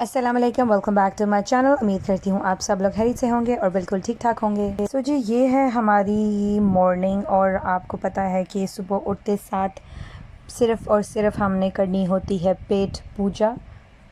अस्सलाम वालेकुम, welcome back to my channel. उम्मीद करती हूँ आप सब लोग खैरियत से होंगे और बिल्कुल ठीक ठाक होंगे। सो जी, ये है हमारी मॉर्निंग और आपको पता है कि सुबह उठते साथ सिर्फ़ और सिर्फ हमने करनी होती है पेट पूजा।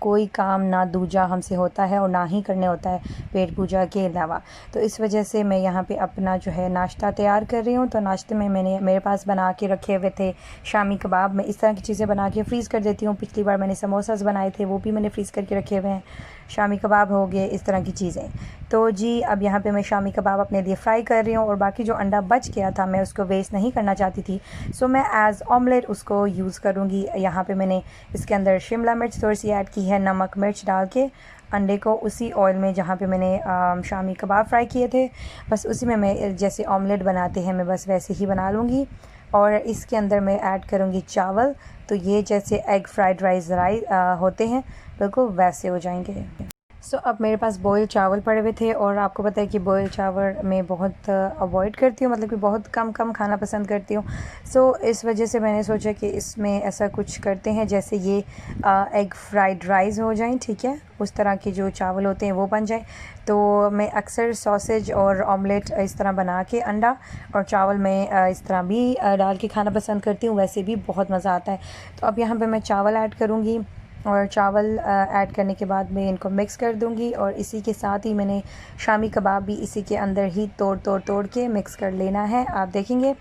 कोई काम ना दूजा हमसे होता है और ना ही करने होता है पेट पूजा के अलावा। तो इस वजह से मैं यहाँ पे अपना जो है नाश्ता तैयार कर रही हूँ। तो नाश्ते में मेरे पास बना के रखे हुए थे शामी कबाब। मैं इस तरह की चीज़ें बना के फ्रीज़ कर देती हूँ। पिछली बार मैंने समोसास बनाए थे, वो भी मैंने फ्रीज़ करके रखे हुए हैं। शामी कबाब हो गए, इस तरह की चीज़ें। तो जी, अब यहाँ पे मैं शामी कबाब अपने लिए फ़्राई कर रही हूँ और बाकी जो अंडा बच गया था मैं उसको वेस्ट नहीं करना चाहती थी, सो मैं एज़ ऑमलेट उसको यूज़ करूँगी। यहाँ पे मैंने इसके अंदर शिमला मिर्च थोड़ी सी ऐड की है, नमक मिर्च डाल के अंडे को उसी ऑयल में जहाँ पे मैंने शामी कबाब फ्राई किए थे, बस उसी में मैं जैसे ऑमलेट बनाते हैं मैं बस वैसे ही बना लूँगी। और इसके अंदर मैं ऐड करूँगी चावल। तो ये जैसे एग फ्राइड राइस होते हैं, बिल्कुल वैसे हो जाएंगे। सो अब मेरे पास बॉयल चावल पड़े हुए थे और आपको पता है कि बॉयल चावल मैं बहुत अवॉइड करती हूँ, मतलब कि बहुत कम खाना पसंद करती हूँ। सो इस वजह से मैंने सोचा कि इसमें ऐसा कुछ करते हैं जैसे ये एग फ्राइड राइस हो जाएं, ठीक है, उस तरह के जो चावल होते हैं वो बन जाए। तो मैं अक्सर सॉसेज और ऑमलेट इस तरह बना के अंडा और चावल में इस तरह भी डाल के खाना पसंद करती हूँ, वैसे भी बहुत मज़ा आता है। तो अब यहाँ पे मैं चावल ऐड करूँगी और चावल ऐड करने के बाद मैं इनको मिक्स कर दूंगी और इसी के साथ ही मैंने शामी कबाब भी इसी के अंदर ही तोड़ के मिक्स कर लेना है, आप देखेंगे।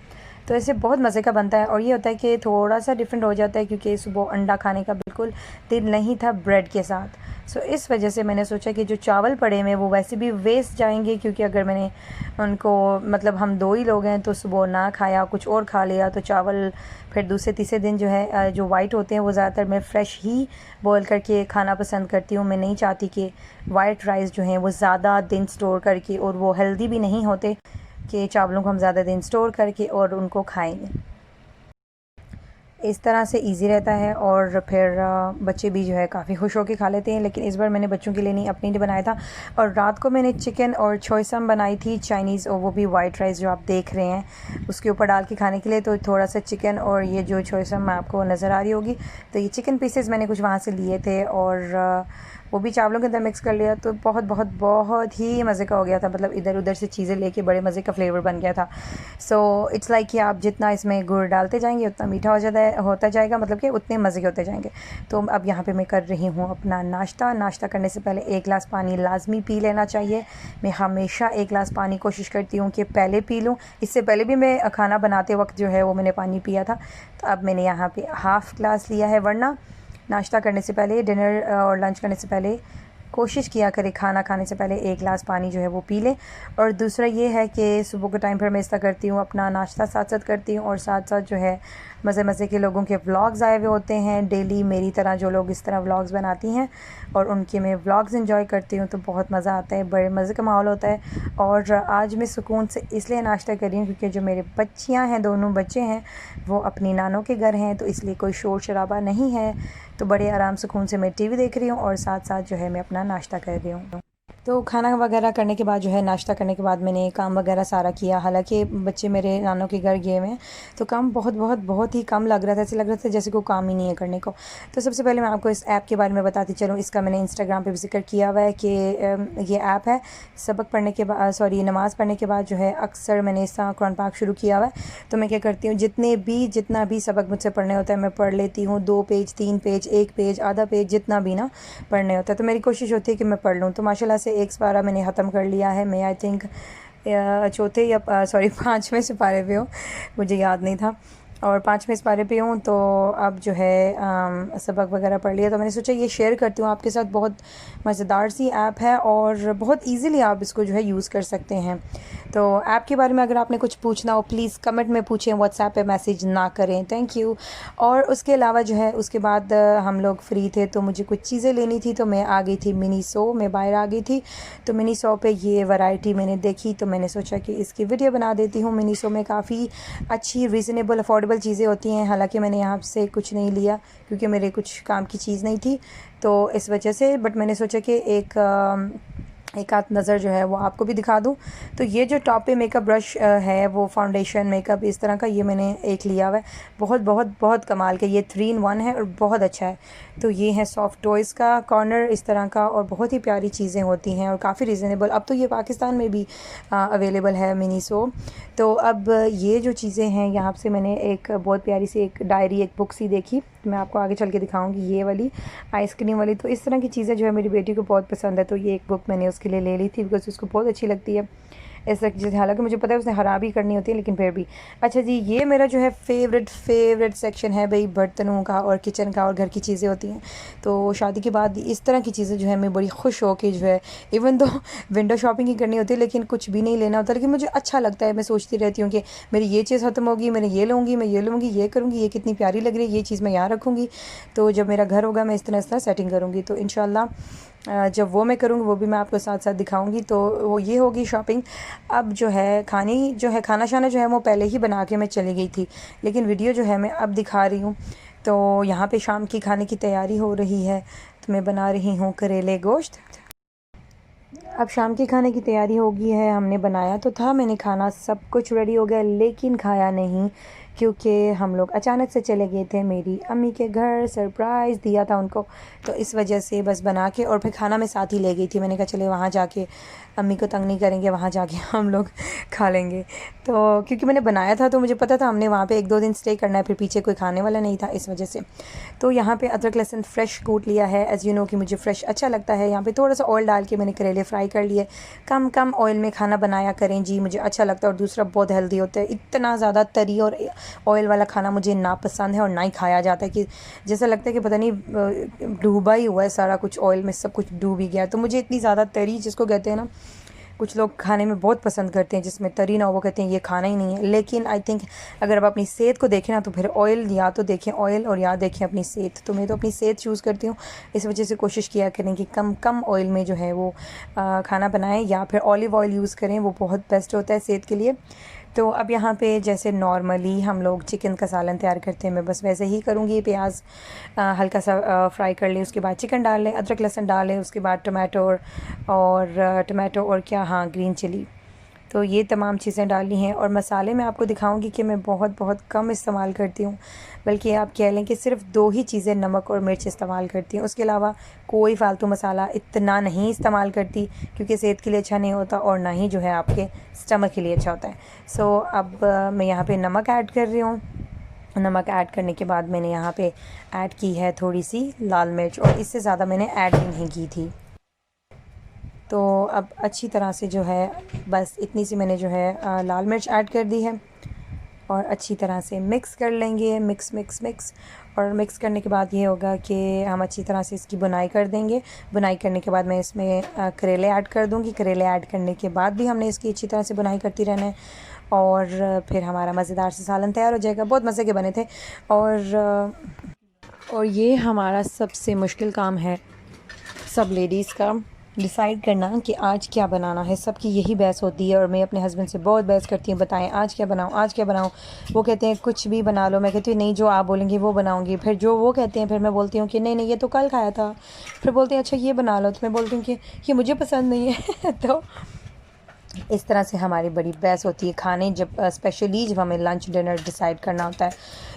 तो ऐसे बहुत मज़े का बनता है और ये होता है कि थोड़ा सा डिफरेंट हो जाता है क्योंकि सुबह अंडा खाने का बिल्कुल दिल नहीं था ब्रेड के साथ। सो इस वजह से मैंने सोचा कि जो चावल पड़े हुए वो वैसे भी वेस्ट जाएंगे, क्योंकि अगर मैंने उनको, मतलब हम दो ही लोग हैं, तो सुबह ना खाया कुछ और खा लिया तो चावल फिर दूसरे तीसरे दिन जो है जो वाइट होते हैं वो ज़्यादातर मैं फ़्रेश ही बॉयल करके खाना पसंद करती हूँ। मैं नहीं चाहती कि वाइट राइस जो हैं वो ज़्यादा दिन स्टोर करके, और वो हेल्दी भी नहीं होते कि चावलों को हम ज़्यादा दिन स्टोर करके और उनको खाएंगे। इस तरह से इजी रहता है और फिर बच्चे भी जो है काफ़ी खुश होकर खा लेते हैं। लेकिन इस बार मैंने बच्चों के लिए नहीं, अपने लिए बनाया था। और रात को मैंने चिकन और छोयसम बनाई थी चाइनीज़, और वो भी वाइट राइस जो आप देख रहे हैं उसके ऊपर डाल के खाने के लिए। तो थोड़ा सा चिकन और ये जो छोयसम आपको नज़र आ रही होगी, तो ये चिकन पीसेस मैंने कुछ वहाँ से लिए थे और वो भी चावलों के अंदर मिक्स कर लिया। तो बहुत बहुत बहुत ही मज़े का हो गया था, मतलब इधर उधर से चीज़ें लेके बड़े मज़े का फ्लेवर बन गया था। सो इट्स लाइक कि आप जितना इसमें गुड़ डालते जाएंगे उतना मीठा होता जाएगा, मतलब कि उतने मज़े के होते जाएंगे। तो अब यहाँ पे मैं कर रही हूँ अपना नाश्ता करने से पहले 1 गिलास पानी लाजमी पी लेना चाहिए। मैं हमेशा 1 गिलास पानी कोशिश करती हूँ कि पहले पी लूँ। इससे पहले भी मैं खाना बनाते वक्त जो है वो मैंने पानी पिया था। तो अब मैंने यहाँ पे हाफ़ गिलास लिया है, वरना नाश्ता करने से पहले, डिनर और लंच करने से पहले कोशिश किया करें खाना खाने से पहले 1 गिलास पानी जो है वो पी लें। और दूसरा ये है कि सुबह के टाइम पर मैं इस तरह करती हूँ, अपना नाश्ता साथ साथ करती हूँ और साथ साथ जो है मज़े मज़े के लोगों के व्लॉग्स आए हुए होते हैं डेली, मेरी तरह जो लोग इस तरह व्लॉग्स बनाती हैं, और उनके मैं व्लॉग्स एंजॉय करती हूँ। तो बहुत मज़ा आता है, बड़े मज़े का माहौल होता है। और आज मैं सुकून से इसलिए नाश्ता कर रही हूँ क्योंकि जो मेरे बच्चियाँ हैं, दोनों बच्चे हैं, वो अपनी नानों के घर हैं, तो इसलिए कोई शोर शराबा नहीं है। तो बड़े आराम सुकून से मैं टीवी देख रही हूँ और साथ साथ जो है मैं अपना नाश्ता कर रही हूँ। तो खाना वगैरह करने के बाद जो है, नाश्ता करने के बाद मैंने काम वगैरह सारा किया। हालांकि बच्चे मेरे नानों के घर गए हुए हैं, तो काम बहुत बहुत बहुत ही कम लग रहा था, ऐसे लग रहा था जैसे कोई काम ही नहीं है करने को। तो सबसे पहले मैं आपको इस ऐप के बारे में बताती चलूँ। इसका मैंने इंस्टाग्राम पे भी जिक्र किया हुआ है कि ये ऐप है, सबक पढ़ने के बाद, सॉरी, नमाज़ पढ़ने के बाद जो है अक्सर मैंने इस तरह कुरान पाक शुरू किया हुआ है। तो मैं क्या करती हूँ, जितना भी सबक मुझसे पढ़ने होता है मैं पढ़ लेती हूँ। 2 पेज, 3 पेज, 1 पेज, आधा पेज, जितना भी ना पढ़ने होता है, तो मेरी कोशिश होती है कि मैं पढ़ लूँ। तो माशाल्लाह से एक सिपारा मैंने ख़त्म कर लिया है। मैं आई थिंक चौथे या सॉरी 5वें सिपारे पे हूँ, मुझे याद नहीं था, और 5वें सिपारे पे हूँ। तो अब जो है सबक वगैरह पढ़ लिया, तो मैंने सोचा ये शेयर करती हूँ आपके साथ। बहुत मज़ेदार सी ऐप है और बहुत इजीली आप इसको जो है यूज़ कर सकते हैं। तो ऐप के बारे में अगर आपने कुछ पूछना हो प्लीज़ कमेंट में पूछें, व्हाट्सएप पे मैसेज ना करें, थैंक यू। और उसके अलावा जो है उसके बाद हम लोग फ्री थे तो मुझे कुछ चीज़ें लेनी थी, तो मैं आ गई थी मिनीसो में, बाहर आ गई थी। तो मिनीसो पे ये वैरायटी मैंने देखी, तो मैंने सोचा कि इसकी वीडियो बना देती हूँ। मिनीसो में काफ़ी अच्छी रीज़नेबल अफोर्डेबल चीज़ें होती हैं। हालांकि मैंने यहाँ से कुछ नहीं लिया क्योंकि मेरे कुछ काम की चीज़ नहीं थी, तो इस वजह से, बट मैंने सोचा कि एक एक आध नज़र जो है वो आपको भी दिखा दूँ। तो ये जो टॉप पे मेकअप ब्रश है वो फाउंडेशन मेकअप इस तरह का ये मैंने एक लिया हुआ है, बहुत बहुत बहुत कमाल का, ये 3 in 1 है और बहुत अच्छा है। तो ये है सॉफ्ट टॉयज़ का कॉर्नर इस तरह का, और बहुत ही प्यारी चीज़ें होती हैं और काफ़ी रीज़नेबल। अब तो ये पाकिस्तान में भी अवेलेबल है मिनीसो। तो अब ये जो चीज़ें हैं यहाँ से मैंने एक बहुत प्यारी सी एक डायरी, एक बुक सी देखी, मैं आपको आगे चल के दिखाऊंगी, ये वाली आइसक्रीम वाली। तो इस तरह की चीज़ें जो है मेरी बेटी को बहुत पसंद है, तो ये एक बुक मैंने उसके लिए ले ली थी बिकॉज़ उसको बहुत अच्छी लगती है इस तरह की चीज़ें। हालांकि मुझे पता है उसने ख़राब ही करनी होती है, लेकिन फिर भी। अच्छा जी, ये मेरा जो है फेवरेट सेक्शन है भाई, बर्तनों का और किचन का और घर की चीज़ें होती हैं। तो शादी के बाद इस तरह की चीज़ें जो है मैं बड़ी खुश हो के जो है, इवन तो विंडो शॉपिंग ही करनी होती है लेकिन कुछ भी नहीं लेना होता, लेकिन मुझे अच्छा लगता है। मैं सोचती रहती हूँ कि मेरी ये चीज़ ख़त्म होगी, मैंने ये लूँगी, मैं ये लूँगी, ये करूँगी, ये कितनी प्यारी लग रही है, ये चीज़ मैं यहाँ रखूँगी। तो जब मेरा घर होगा मैं इस तरह सेटिंग करूँगी, तो इंशाल्लाह जब वो मैं करूँगी वो भी मैं आपको साथ साथ दिखाऊंगी। तो वो ये होगी शॉपिंग। अब जो है खाना शाना जो है वो पहले ही बना के मैं चली गई थी, लेकिन वीडियो जो है मैं अब दिखा रही हूँ। तो यहाँ पे शाम की खाने की तैयारी हो रही है, तो मैं बना रही हूँ करेले गोश्त। अब शाम के खाने की तैयारी हो गई है, हमने बनाया तो था, मैंने खाना सब कुछ रेडी हो गया, लेकिन खाया नहीं क्योंकि हम लोग अचानक से चले गए थे मेरी अम्मी के घर, सरप्राइज़ दिया था उनको। तो इस वजह से बस बना के और फिर खाना मैं साथ ही ले गई थी। मैंने कहा चले वहाँ जाके अम्मी को तंग नहीं करेंगे, वहाँ जाके हम लोग खा लेंगे। तो क्योंकि मैंने बनाया था तो मुझे पता था हमने वहाँ पे 1-2 दिन स्टे करना है, फिर पीछे कोई खाने वाला नहीं था इस वजह से। तो यहाँ पे अदरक लहसुन फ्रेश कूट लिया है, एज़ यू नो कि मुझे फ्रेश अच्छा लगता है। यहाँ पे थोड़ा सा ऑयल डाल के मैंने करेले फ्राई कर लिए। कम ऑयल में खाना बनाया करें जी, मुझे अच्छा लगता है, और दूसरा बहुत हेल्दी होता है। इतना ज़्यादा तरी और ऑयल वाला खाना मुझे ना पसंद है और ना ही खाया जाता है, कि जैसा लगता है कि पता नहीं डूबा ही हुआ है सारा कुछ, ऑयल में सब कुछ डूब ही गया। तो मुझे इतनी ज़्यादा तरी जिसको कहते हैं ना, कुछ लोग खाने में बहुत पसंद करते हैं जिसमें तरी ना हो, वो कहते हैं ये खाना ही नहीं है। लेकिन आई थिंक अगर आप अपनी सेहत को देखें ना, तो फिर ऑयल या तो देखें ऑयल और या देखें अपनी सेहत। तो मैं तो अपनी सेहत चूज़ करती हूँ, इस वजह से कोशिश किया करें कि कम ऑयल में जो है वो खाना बनाएं, या फिर ऑलिव ऑयल यूज़ करें, वो बहुत बेस्ट होता है सेहत के लिए। तो अब यहाँ पे जैसे नॉर्मली हम लोग चिकन का सालन तैयार करते हैं, मैं बस वैसे ही करूँगी। प्याज हल्का सा फ्राई कर लें, उसके बाद चिकन डाल लें, अदरक लहसुन डाल लें, उसके बाद टमाटो और क्या, हाँ, ग्रीन चिली। तो ये तमाम चीज़ें डालनी हैं। और मसाले मैं आपको दिखाऊंगी कि मैं बहुत कम इस्तेमाल करती हूँ, बल्कि आप कह लें कि सिर्फ़ 2 ही चीज़ें, नमक और मिर्च इस्तेमाल करती हूँ। उसके अलावा कोई फ़ालतू मसाला इतना नहीं इस्तेमाल करती, क्योंकि सेहत के लिए अच्छा नहीं होता और ना ही जो है आपके स्टमक के लिए अच्छा होता है। सो अब मैं यहाँ पे नमक ऐड कर रही हूँ। नमक ऐड करने के बाद मैंने यहाँ पे ऐड की है थोड़ी सी लाल मिर्च, और इससे ज़्यादा मैंने ऐड भी नहीं की थी। तो अब अच्छी तरह से जो है बस इतनी सी मैंने जो है लाल मिर्च ऐड कर दी है, और अच्छी तरह से मिक्स कर लेंगे, मिक्स। और मिक्स करने के बाद ये होगा कि हम अच्छी तरह से इसकी बुनाई कर देंगे। बुनाई करने के बाद मैं इसमें करेले ऐड कर दूँगी। करेले ऐड करने के बाद भी हमने इसकी अच्छी तरह से बुनाई करती रहना है, और फिर हमारा मज़ेदार से सालन तैयार हो जाएगा। बहुत मज़े के बने थे। और ये हमारा सबसे मुश्किल काम है सब लेडीज़ का, डिसाइड करना कि आज क्या बनाना है। सबकी यही बहस होती है, और मैं अपने हस्बैंड से बहुत बहस करती हूँ, बताएं आज क्या बनाऊँ, आज क्या बनाऊँ। वो कहते हैं कुछ भी बना लो, मैं कहती हूँ नहीं, जो आप बोलेंगे वो बनाऊँगी। फिर जो वो कहते हैं फिर मैं बोलती हूँ कि नहीं ये तो कल खाया था। फिर बोलते हैं अच्छा ये बना लो, तो मैं बोलती हूँ कि ये मुझे पसंद नहीं है। तो इस तरह से हमारी बड़ी बहस होती है खाने, जब स्पेशली जब हमें लंच डिनर डिसाइड करना होता है।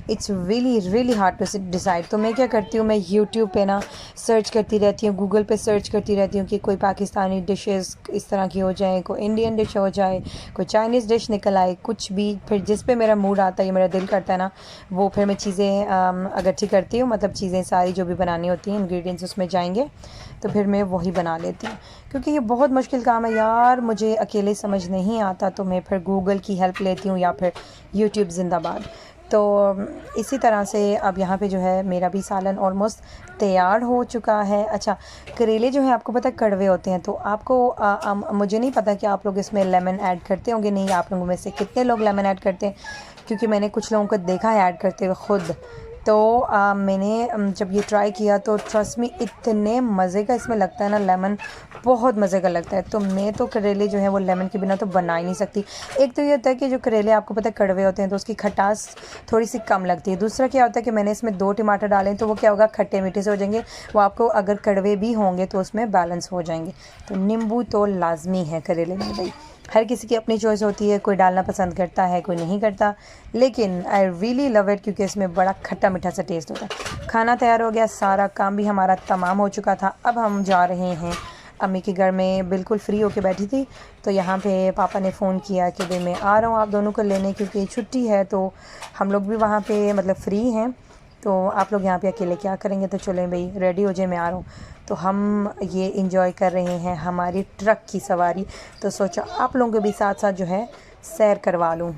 It's really hard to decide. तो मैं क्या करती हूँ, मैं यूट्यूब पे ना सर्च करती रहती हूँ, गूगल पे सर्च करती रहती हूँ कि कोई पाकिस्तानी डिशेस इस तरह की हो जाए, कोई इंडियन डिश हो जाए, कोई चाइनीज़ डिश निकल आए, कुछ भी। फिर जिस पे मेरा मूड आता है, मेरा दिल करता है ना, वो फिर मैं चीज़ें इकट्ठी करती हूँ। मतलब चीज़ें सारी जो भी बनानी होती हैं, इंग्रेडिएंट्स उसमें जाएंगे, तो फिर मैं वही बना लेती हूँ। क्योंकि ये बहुत मुश्किल काम है यार, मुझे अकेले समझ नहीं आता, तो मैं फिर गूगल की हेल्प लेती हूँ, या फिर यूट्यूब जिंदाबाद। तो इसी तरह से अब यहाँ पे जो है मेरा भी सालन ऑलमोस्ट तैयार हो चुका है। अच्छा, करेले जो है आपको पता है कड़वे होते हैं, तो आपको मुझे नहीं पता कि आप लोग इसमें लेमन ऐड करते होंगे नहीं। आप लोगों में से कितने लोग लेमन ऐड करते हैं, क्योंकि मैंने कुछ लोगों को देखा है ऐड करते हुए खुद। तो मैंने जब ये ट्राई किया तो ट्रस्ट मी इतने मज़े का इसमें लगता है ना, लेमन बहुत मज़े का लगता है। तो मैं तो करेले जो है वो लेमन के बिना तो बना ही नहीं सकती। एक तो ये होता है कि जो करेले आपको पता है कड़वे होते हैं तो उसकी खटास थोड़ी सी कम लगती है। दूसरा क्या होता है कि मैंने इसमें 2 टमाटर डाले तो वो क्या होगा, खट्टे मीठे से हो जाएंगे। वो आपको अगर कड़वे भी होंगे तो उसमें बैलेंस हो जाएंगे। तो नींबू तो लाजमी है करेले में भाई। हर किसी की अपनी चॉइस होती है, कोई डालना पसंद करता है, कोई नहीं करता, लेकिन आई रियली लव इट क्योंकि इसमें बड़ा खट्टा मीठा सा टेस्ट होता है। खाना तैयार हो गया, सारा काम भी हमारा तमाम हो चुका था। अब हम जा रहे हैं अम्मी के घर में। बिल्कुल फ्री होके बैठी थी तो यहाँ पे पापा ने फ़ोन किया कि भाई मैं आ रहा हूँ आप दोनों को लेने, क्योंकि छुट्टी है तो हम लोग भी वहाँ पे मतलब फ्री हैं। तो आप लोग यहाँ पे अकेले क्या करेंगे, तो चलें भाई रेडी हो जाए, मैं आ रहा हूँ। तो हम ये इंजॉय कर रहे हैं हमारी ट्रक की सवारी। तो सोचा आप लोगों को भी साथ साथ जो है सैर करवा लूँ।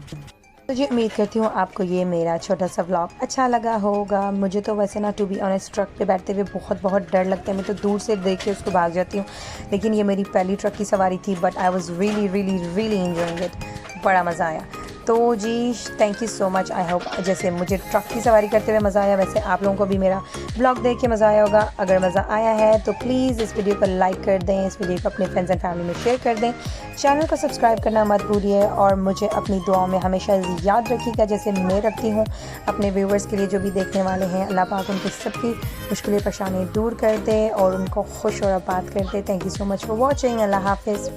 तो जी उम्मीद करती हूँ आपको ये मेरा छोटा सा व्लॉग अच्छा लगा होगा। मुझे तो वैसे ना टू बी ऑनेस्ट ट्रक पे बैठते हुए बहुत डर लगता है। मैं तो दूर से देख के उसको भाग जाती हूँ, लेकिन ये मेरी पहली ट्रक की सवारी थी। But I was really enjoying it, बड़ा मज़ा आया। तो जी thank you so much. I hope जैसे मुझे ट्रक की सवारी करते हुए मज़ा आया वैसे आप लोगों को भी मेरा ब्लॉग देख के मज़ा आया होगा। अगर मज़ा आया है तो प्लीज़ इस वीडियो को लाइक कर दें, इस वीडियो को अपने फ्रेंड्स एंड फैमिली में शेयर कर दें, चैनल को सब्सक्राइब करना मत भूलिए और मुझे अपनी दुआओं में हमेशा याद रखिएगा जैसे मैं रखती हूँ अपने व्यूवर्स के लिए जो भी देखने वाले हैं। अल्लाह पाक उनकी सबकी मुश्किलें परेशानी दूर कर दे और उनको खुश और आबाद कर दे। Thank you so much for watching. Allah हाफिज़।